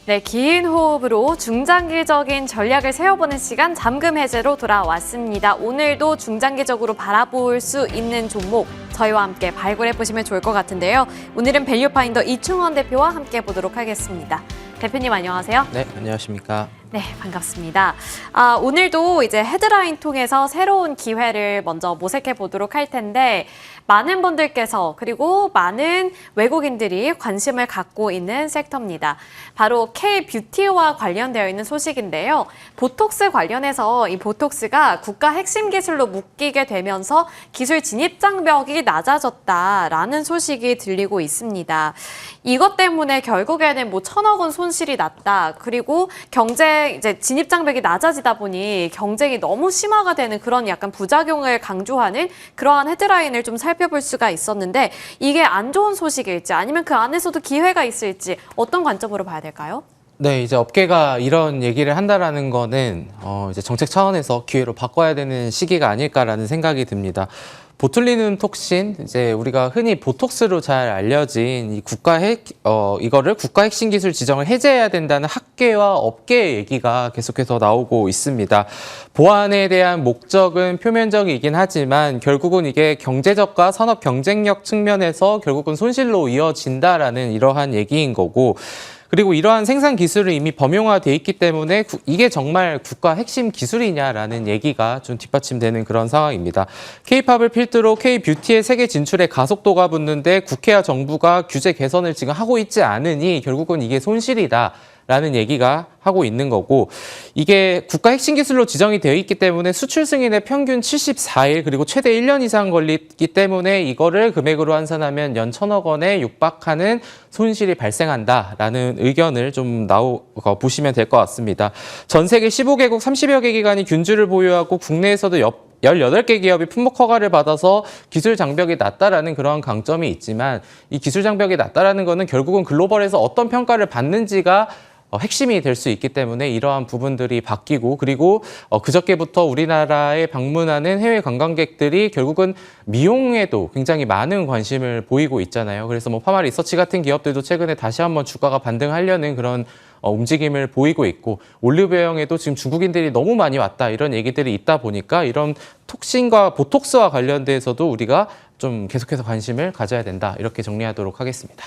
네, 긴 호흡으로 중장기적인 전략을 세워보는 시간 잠금 해제로 돌아왔습니다. 오늘도 중장기적으로 바라볼 수 있는 종목 저희와 함께 발굴해 보시면 좋을 것 같은데요. 오늘은 밸류파인더 이충원 대표와 함께 보도록 하겠습니다. 대표님 안녕하세요. 네, 안녕하십니까. 네, 반갑습니다. 오늘도 이제 헤드라인 통해서 새로운 기회를 먼저 모색해 보도록 할 텐데 많은 분들께서 그리고 많은 외국인들이 관심을 갖고 있는 섹터입니다. 바로 K-뷰티와 관련되어 있는 소식인데요. 보톡스 관련해서 이 보톡스가 국가 핵심 기술로 묶이게 되면서 기술 진입 장벽이 낮아졌다라는 소식이 들리고 있습니다. 이것 때문에 결국에는 뭐 1,000억 원 손실이 났다. 그리고 이제 진입 장벽이 낮아지다 보니 경쟁이 너무 심화가 되는 그런 약간 부작용을 강조하는 그러한 헤드라인을 좀 살펴볼 수가 있었는데 이게 안 좋은 소식일지 아니면 그 안에서도 기회가 있을지 어떤 관점으로 봐야 될까요? 네, 이제 업계가 이런 얘기를 한다라는 거는 이제 정책 차원에서 기회로 바꿔야 되는 시기가 아닐까라는 생각이 듭니다. 보툴리눔 톡신, 이제 우리가 흔히 보톡스로 잘 알려진 이거를 국가 핵심 기술 지정을 해제해야 된다는 학계와 업계의 얘기가 계속해서 나오고 있습니다. 보완에 대한 목적은 표면적이긴 하지만 결국은 이게 경제적과 산업 경쟁력 측면에서 결국은 손실로 이어진다라는 이러한 얘기인 거고, 그리고 이러한 생산 기술은 이미 범용화돼 있기 때문에 이게 정말 국가 핵심 기술이냐라는 얘기가 좀 뒷받침되는 그런 상황입니다. K-팝을 필두로 K-뷰티의 세계 진출에 가속도가 붙는데 국회와 정부가 규제 개선을 지금 하고 있지 않으니 결국은 이게 손실이다. 라는 얘기가 하고 있는 거고, 이게 국가 핵심 기술로 지정이 되어 있기 때문에 수출 승인에 평균 74일 그리고 최대 1년 이상 걸리기 때문에 이거를 금액으로 환산하면 연 1,000억 원에 육박하는 손실이 발생한다라는 의견을 좀 보시면 될 것 같습니다. 전 세계 15개국 30여 개 기관이 균주를 보유하고 국내에서도 18개 기업이 품목 허가를 받아서 기술 장벽이 낮다라는 그런 강점이 있지만, 이 기술 장벽이 낮다라는 거는 결국은 글로벌에서 어떤 평가를 받는지가 핵심이 될 수 있기 때문에 이러한 부분들이 바뀌고, 그리고 그저께부터 우리나라에 방문하는 해외 관광객들이 결국은 미용에도 굉장히 많은 관심을 보이고 있잖아요. 그래서 뭐 파마 리서치 같은 기업들도 최근에 다시 한번 주가가 반등하려는 그런 움직임을 보이고 있고, 올리브영에도 지금 중국인들이 너무 많이 왔다 이런 얘기들이 있다 보니까 이런 톡신과 보톡스와 관련돼서도 우리가 좀 계속해서 관심을 가져야 된다, 이렇게 정리하도록 하겠습니다.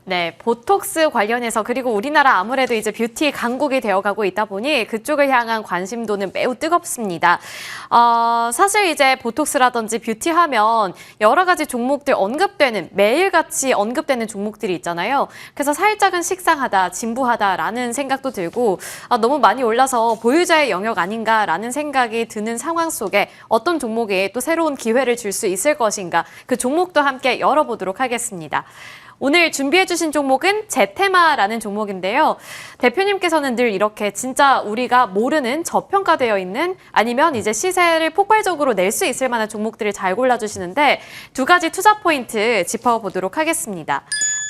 네, 보톡스 관련해서 그리고 우리나라 아무래도 이제 뷰티 강국이 되어가고 있다 보니 그쪽을 향한 관심도는 매우 뜨겁습니다. 사실 이제 보톡스라든지 뷰티 하면 여러 가지 종목들 매일같이 언급되는 종목들이 있잖아요. 그래서 살짝은 식상하다, 진부하다라는 생각도 들고 너무 많이 올라서 보유자의 영역 아닌가라는 생각이 드는 상황 속에 어떤 종목에 또 새로운 기회를 줄 수 있을 것인가, 그 종목도 함께 열어보도록 하겠습니다. 오늘 준비해주신 종목은 제테마라는 종목인데요. 대표님께서는 늘 이렇게 진짜 우리가 모르는 저평가되어 있는 아니면 이제 시세를 폭발적으로 낼 수 있을 만한 종목들을 잘 골라주시는데 두 가지 투자 포인트 짚어보도록 하겠습니다.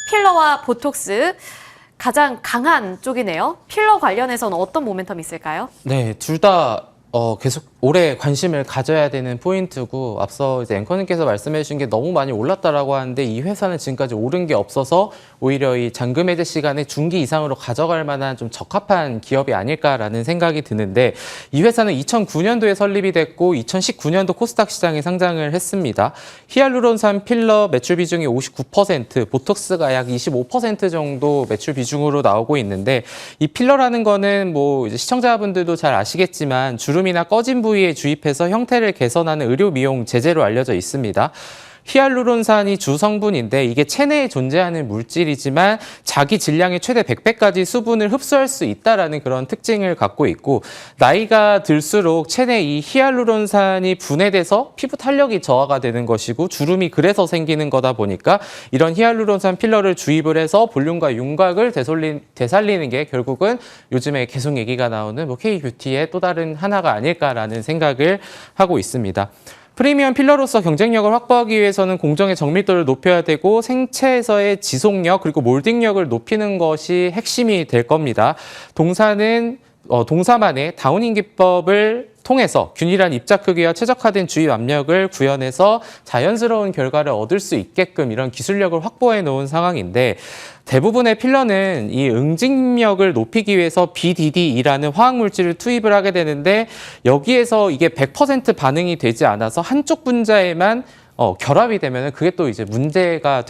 필러와 보톡스, 가장 강한 쪽이네요. 필러 관련해서는 어떤 모멘텀이 있을까요? 네, 둘 다 계속 오래 관심을 가져야 되는 포인트고, 앞서 이제 앵커님께서 말씀해 주신 게 너무 많이 올랐다라고 하는데 이 회사는 지금까지 오른 게 없어서 오히려 이 잔금 해제 시간에 중기 이상으로 가져갈 만한 좀 적합한 기업이 아닐까라는 생각이 드는데, 이 회사는 2009년도에 설립이 됐고 2019년도 코스닥 시장에 상장을 했습니다. 히알루론산 필러 매출 비중이 59%, 보톡스가 약 25% 정도 매출 비중으로 나오고 있는데, 이 필러라는 거는 뭐 이제 시청자분들도 잘 아시겠지만 주름이나 꺼진 부위에 주입해서 형태를 개선하는 의료 미용 제제로 알려져 있습니다. 히알루론산이 주 성분인데 이게 체내에 존재하는 물질이지만 자기 질량의 최대 100배까지 수분을 흡수할 수 있다라는 그런 특징을 갖고 있고, 나이가 들수록 체내 이 히알루론산이 분해돼서 피부 탄력이 저하가 되는 것이고 주름이 그래서 생기는 거다 보니까 이런 히알루론산 필러를 주입을 해서 볼륨과 윤곽을 되살리는 게 결국은 요즘에 계속 얘기가 나오는 뭐 K-뷰티의 또 다른 하나가 아닐까라는 생각을 하고 있습니다. 프리미엄 필러로서 경쟁력을 확보하기 위해서는 공정의 정밀도를 높여야 되고 생체에서의 지속력 그리고 몰딩력을 높이는 것이 핵심이 될 겁니다. 동사는 동사만의 다운인 기법을 통해서 균일한 입자 크기와 최적화된 주입 압력을 구현해서 자연스러운 결과를 얻을 수 있게끔 이런 기술력을 확보해 놓은 상황인데, 대부분의 필러는 이 응집력을 높이기 위해서 BDD이라는 화학물질을 투입을 하게 되는데, 여기에서 이게 100% 반응이 되지 않아서 한쪽 분자에만 결합이 되면 그게 또 이제 문제가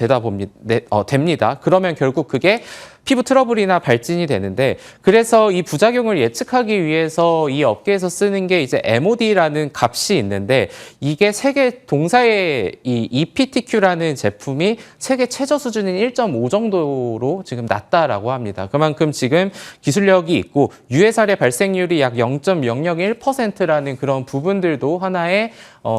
됩니다. 그러면 결국 그게 피부 트러블이나 발진이 되는데, 그래서 이 부작용을 예측하기 위해서 이 업계에서 쓰는 게 이제 MOD라는 값이 있는데, 이게 세계 동사의 이 EPTQ라는 제품이 세계 최저 수준인 1.5 정도로 지금 낮다라고 합니다. 그만큼 지금 기술력이 있고 유해살의 발생률이 약 0.001%라는 그런 부분들도 하나의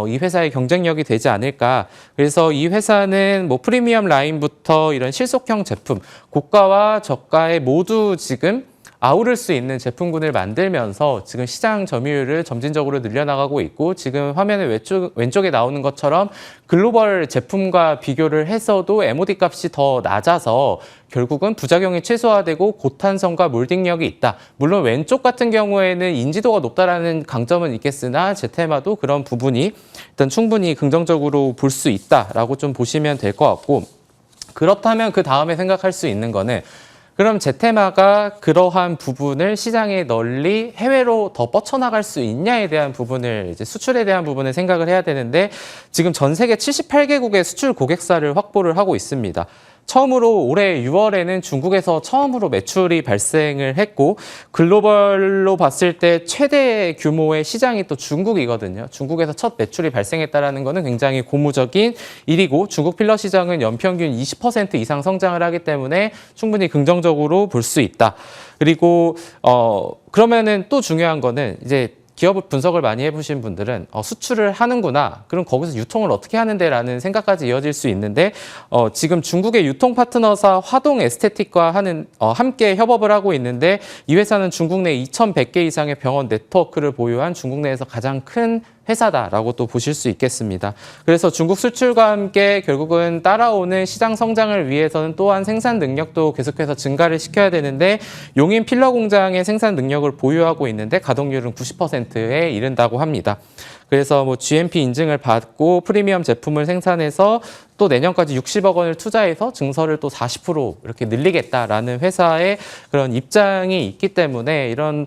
이 회사의 경쟁력이 되지 않을까. 그래서 이 회사는 뭐 프리미엄 라인부터 이런 실속형 제품, 고가와 저가에 모두 지금 아우를 수 있는 제품군을 만들면서 지금 시장 점유율을 점진적으로 늘려나가고 있고, 지금 화면의 왼쪽에 나오는 것처럼 글로벌 제품과 비교를 해서도 MOD 값이 더 낮아서 결국은 부작용이 최소화되고 고탄성과 몰딩력이 있다. 물론 왼쪽 같은 경우에는 인지도가 높다라는 강점은 있겠으나 제테마도 그런 부분이 일단 충분히 긍정적으로 볼 수 있다라고 좀 보시면 될 것 같고, 그렇다면 그 다음에 생각할 수 있는 거는, 그럼 제테마가 그러한 부분을 시장에 널리 해외로 더 뻗쳐나갈 수 있냐에 대한 부분을, 이제 수출에 대한 부분을 생각을 해야 되는데, 지금 전 세계 78개국의 수출 고객사를 확보를 하고 있습니다. 처음으로 올해 6월에는 중국에서 처음으로 매출이 발생을 했고, 글로벌로 봤을 때 최대 규모의 시장이 또 중국이거든요. 중국에서 첫 매출이 발생했다는 것은 굉장히 고무적인 일이고, 중국 필러 시장은 연평균 20% 이상 성장을 하기 때문에 충분히 긍정적으로 볼 수 있다. 그리고 그러면은 또 중요한 거는, 이제 기업 분석을 많이 해보신 분들은 수출을 하는구나, 그럼 거기서 유통을 어떻게 하는데 라는 생각까지 이어질 수 있는데, 지금 중국의 유통 파트너사 화동 에스테틱과 함께 협업을 하고 있는데, 이 회사는 중국 내 2,100개 이상의 병원 네트워크를 보유한 중국 내에서 가장 큰 회사다라고 또 보실 수 있겠습니다. 그래서 중국 수출과 함께 결국은 따라오는 시장 성장을 위해서는 또한 생산 능력도 계속해서 증가를 시켜야 되는데, 용인 필러 공장의 생산 능력을 보유하고 있는데 가동률은 90%에 이른다고 합니다. 그래서 뭐 GMP 인증을 받고 프리미엄 제품을 생산해서 또 내년까지 60억 원을 투자해서 증설을 또 40% 이렇게 늘리겠다라는 회사의 그런 입장이 있기 때문에, 이런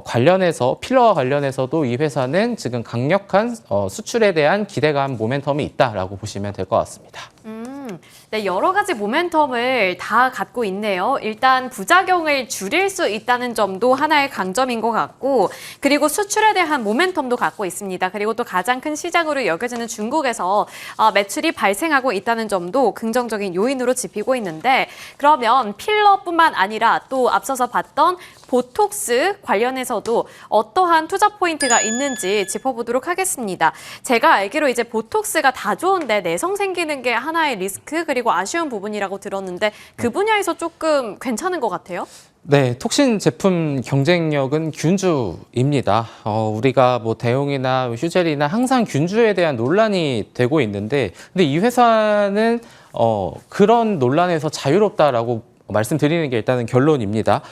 관련해서 필러와 관련해서도 이 회사는 지금 강력한 수출에 대한 기대감, 모멘텀이 있다라고 보시면 될 것 같습니다. 네, 여러 가지 모멘텀을 다 갖고 있네요. 일단 부작용을 줄일 수 있다는 점도 하나의 강점인 것 같고, 그리고 수출에 대한 모멘텀도 갖고 있습니다. 그리고 또 가장 큰 시장으로 여겨지는 중국에서 매출이 발생하고 있다는 점도 긍정적인 요인으로 짚히고 있는데, 그러면 필러뿐만 아니라 또 앞서서 봤던 보톡스 관련해서도 어떠한 투자 포인트가 있는지 짚어보도록 하겠습니다. 제가 알기로 이제 보톡스가 다 좋은데 내성 생기는 게 하나의 리스크 그리고 아쉬운 부분이라고 들었는데, 그 분야에서 조금 괜찮은 것 같아요? 네, 톡신 제품 경쟁력은 균주입니다. 우리가 뭐 대용이나 휴젤이나 항상 균주에 대한 논란이 되고 있는데, 근데 이 회사는 그런 논란에서 자유롭다라고 말씀드리는 게 일단은 결론입니다.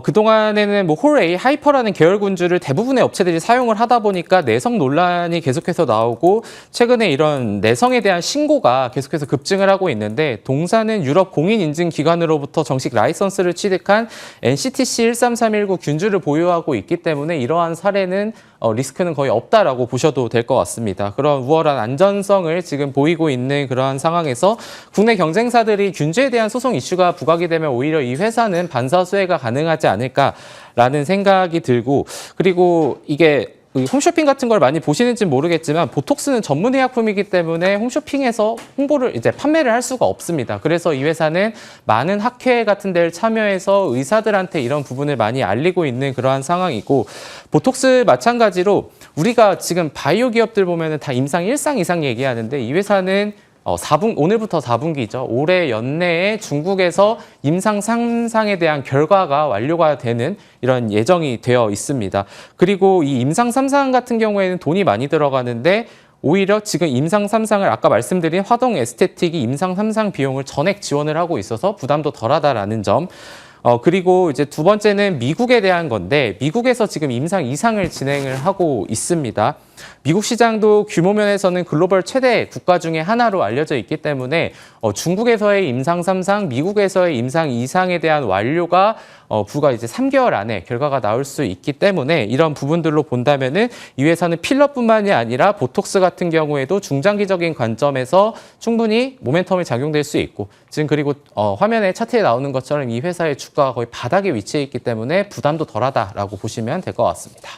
그동안에는 뭐 홀A, 하이퍼라는 계열 군주를 대부분의 업체들이 사용을 하다 보니까 내성 논란이 계속해서 나오고, 최근에 이런 내성에 대한 신고가 계속해서 급증을 하고 있는데, 동사는 유럽 공인인증기관으로부터 정식 라이선스를 취득한 NCTC 13319 균주를 보유하고 있기 때문에 이러한 사례는 리스크는 거의 없다라고 보셔도 될 것 같습니다. 그런 우월한 안전성을 지금 보이고 있는 그러한 상황에서 국내 경쟁사들이 균주에 대한 소송 이슈가 부각이 되면 오히려 이 회사는 반사수혜가 가능하지 않을까라는 생각이 들고, 그리고 이게 홈쇼핑 같은 걸 많이 보시는지는 모르겠지만, 보톡스는 전문 의약품이기 때문에 홈쇼핑에서 홍보를 이제 판매를 할 수가 없습니다. 그래서 이 회사는 많은 학회 같은 데를 참여해서 의사들한테 이런 부분을 많이 알리고 있는 그러한 상황이고, 보톡스 마찬가지로 우리가 지금 바이오 기업들 보면은 다 임상 1상 이상 얘기하는데, 이 회사는 오늘부터 4분기죠. 올해 연내에 중국에서 임상 3상에 대한 결과가 완료가 되는 이런 예정이 되어 있습니다. 그리고 이 임상 3상 같은 경우에는 돈이 많이 들어가는데, 오히려 지금 임상 3상을 아까 말씀드린 화동 에스테틱이 임상 3상 비용을 전액 지원을 하고 있어서 부담도 덜하다라는 점, 그리고 이제 두 번째는 미국에 대한 건데 미국에서 지금 임상 2상을 진행을 하고 있습니다. 미국 시장도 규모 면에서는 글로벌 최대 국가 중에 하나로 알려져 있기 때문에 중국에서의 임상 3상, 미국에서의 임상 2상에 대한 완료가 불과 이제 3개월 안에 결과가 나올 수 있기 때문에 이런 부분들로 본다면은 이 회사는 필러뿐만이 아니라 보톡스 같은 경우에도 중장기적인 관점에서 충분히 모멘텀이 작용될 수 있고 지금 그리고 화면에 차트에 나오는 것처럼 이 회사의 주가가 거의 바닥에 위치해 있기 때문에 부담도 덜하다라고 보시면 될 것 같습니다.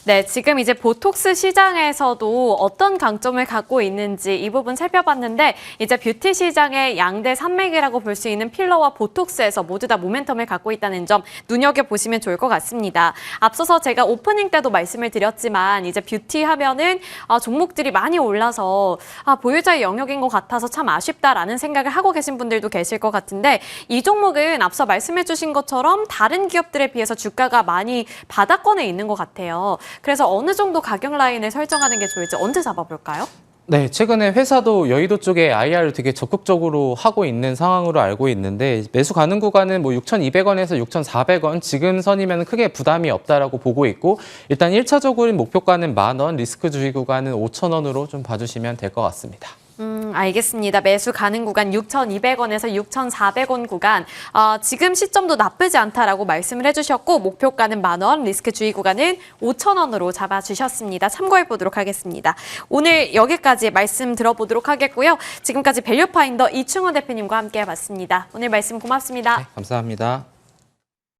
네, 지금 이제 보톡스 시장에서도 어떤 강점을 갖고 있는지 이 부분 살펴봤는데 이제 뷰티 시장의 양대 산맥이라고 볼 수 있는 필러와 보톡스에서 모두 다 모멘텀을 갖고 있다는 점 눈여겨보시면 좋을 것 같습니다. 앞서서 제가 오프닝 때도 말씀을 드렸지만 이제 뷰티 하면은 종목들이 많이 올라서 보유자의 영역인 것 같아서 참 아쉽다라는 생각을 하고 계신 분들도 계실 것 같은데 이 종목은 앞서 말씀해 주신 것처럼 다른 기업들에 비해서 주가가 많이 바닥권에 있는 것 같아요. 그래서 어느 정도 가격 라인을 설정하는 게 좋을지 언제 잡아볼까요? 네, 최근에 회사도 여의도 쪽에 IR을 되게 적극적으로 하고 있는 상황으로 알고 있는데 매수 가능 구간은 뭐 6,200원에서 6,400원 지금 선이면 크게 부담이 없다라고 보고 있고 일단 1차적으로 목표가는 10,000원, 리스크 주의 구간은 5,000원으로 좀 봐주시면 될 것 같습니다. 알겠습니다. 매수 가능 구간 6,200원에서 6,400원 구간. 지금 시점도 나쁘지 않다라고 말씀을 해주셨고 목표가는 10,000원, 리스크 주의 구간은 5,000원으로 잡아주셨습니다. 참고해 보도록 하겠습니다. 오늘 여기까지 말씀 들어보도록 하겠고요. 지금까지 밸류파인더 이충원 대표님과 함께 해봤습니다. 오늘 말씀 고맙습니다. 네, 감사합니다.